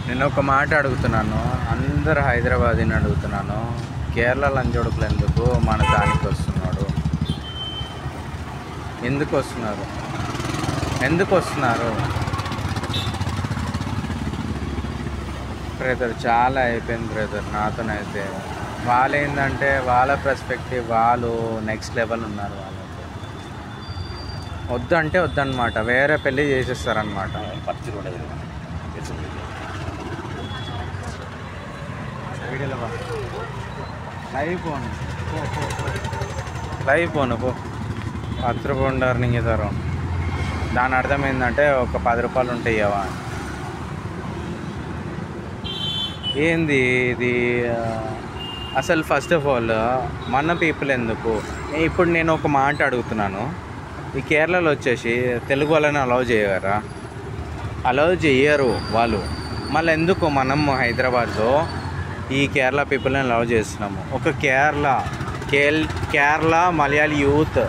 నేను ఒక మాట అడుగుతున్నాను, అందరు హైదరాబాదీని అడుగుతున్నాను, కేరళ లంచోడుకులు ఎందుకు మన దానికి వస్తున్నాడు? ఎందుకు వస్తున్నారు? బ్రదర్ చాలా అయిపోయింది బ్రదర్ నాతోనైతే. వాళ్ళు ఏంటంటే వాళ్ళ పర్స్పెక్టివ్, వాళ్ళు నెక్స్ట్ లెవెల్ ఉన్నారు. వాళ్ళైతే వద్దు అంటే వద్దన్నమాట, వేరే పెళ్ళి చేసేస్తారనమాట. లైవ్ పోను పో 10 రూపాయలు ఉండారు నింగితారు. దాని అర్థం ఏంటంటే ఒక 10 రూపాయలు ఉంటాయి ఇవా. ఏంది ఇది అసలు? ఫస్ట్ ఆఫ్ ఆల్ మన పీపుల్ ఎందుకు? ఇప్పుడు నేను ఒక మాట అడుగుతున్నాను, ఈ కేరళలో వచ్చేసి తెలుగు వాళ్ళని అలౌ చేయరా? అలౌ చేయరు వాళ్ళు. మళ్ళీ ఎందుకు మనం హైదరాబాద్లో ఈ కేరళ పీపుల్ని అలౌ చేస్తున్నాము? ఒక Kerala Malayali youth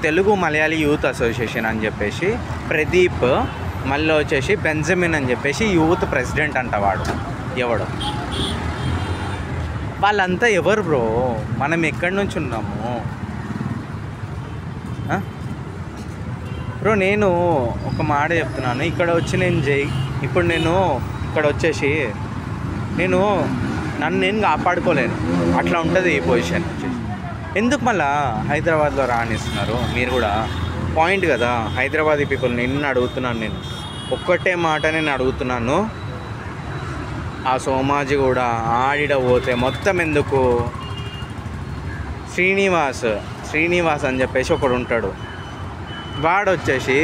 Telugu Malayali youth association అని చెప్పేసి ప్రదీప్, మళ్ళీ వచ్చేసి బెంజమిన్ అని చెప్పేసి యూత్ ప్రెసిడెంట్ అంట. వాడు ఎవడు? వాళ్ళంతా ఎవరు బ్రో? మనం ఎక్కడి నుంచి ఉన్నాము బ్రో? నేను ఒక మాట చెప్తున్నాను, ఇక్కడ వచ్చి ఇప్పుడు నేను ఇక్కడ వచ్చేసి నన్ను నేను కాపాడుకోలేను, అట్లా ఉంటుంది ఈ పొజిషన్ వచ్చేసి. ఎందుకు మళ్ళా హైదరాబాద్లో రానిస్తున్నారు? మీరు కూడా పాయింట్ కదా, హైదరాబాదీ పీపుల్. నిన్ను అడుగుతున్నాను, నేను ఒక్కటే మాట నేను అడుగుతున్నాను, ఆ సోమాజి కూడా ఆడిడ పోతే మొత్తం ఎందుకు? శ్రీనివాస్ అని చెప్పేసి ఒకడు ఉంటాడు, వాడు వచ్చేసి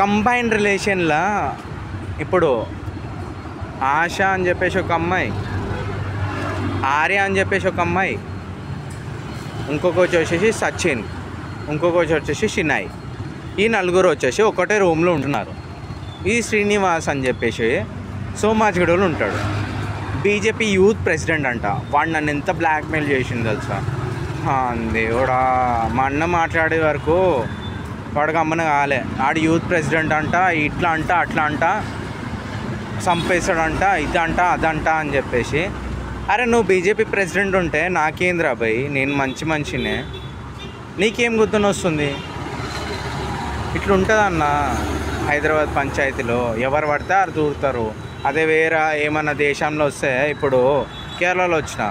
కంబైన్డ్ రిలేషన్లా ఇప్పుడు ఆశ అని చెప్పేసి ఒక అమ్మాయి, ఆర్య అని చెప్పేసి ఒక అమ్మాయి, ఇంకొకటి వచ్చేసి సచిన్, ఇంకొకటి వచ్చేసి షినాయ్, ఈ నలుగురు వచ్చేసి ఒకటే రూమ్లో ఉంటున్నారు. ఈ శ్రీనివాస్ అని చెప్పేసి సోమాజిగూడలో ఉంటాడు, బీజేపీ యూత్ ప్రెసిడెంట్ అంట. వాడు నన్ను ఎంత బ్లాక్మెయిల్ చేసింది తెలుసా? దేవుడా, మా అన్న మాట్లాడే వరకు వాడికి అమ్మన కాలే. ఆడు యూత్ ప్రెసిడెంట్ అంట, ఇట్లా అంట అట్లా అంట, చంపేశాడంట, ఇదంట అదంట అని చెప్పేసి. అరే నువ్వు బీజేపీ ప్రెసిడెంట్ ఉంటే నాకేంద్రా భయ్, నేను మంచి మనిషినే, నీకేం గుర్తుని వస్తుంది? ఇట్లుంటుందన్న హైదరాబాద్ పంచాయతీలో. ఎవరు పడితే అది దూరుతారు. అదే వేరే ఏమన్నా దేశంలో వస్తే, ఇప్పుడు కేరళలో వచ్చిన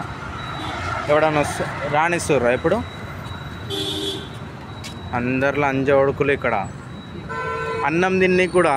ఎవడన్నా రాణిస్తుర్రా? ఇప్పుడు అందరిలో అంజ ఉడుకులు. ఇక్కడ అన్నం తిని కూడా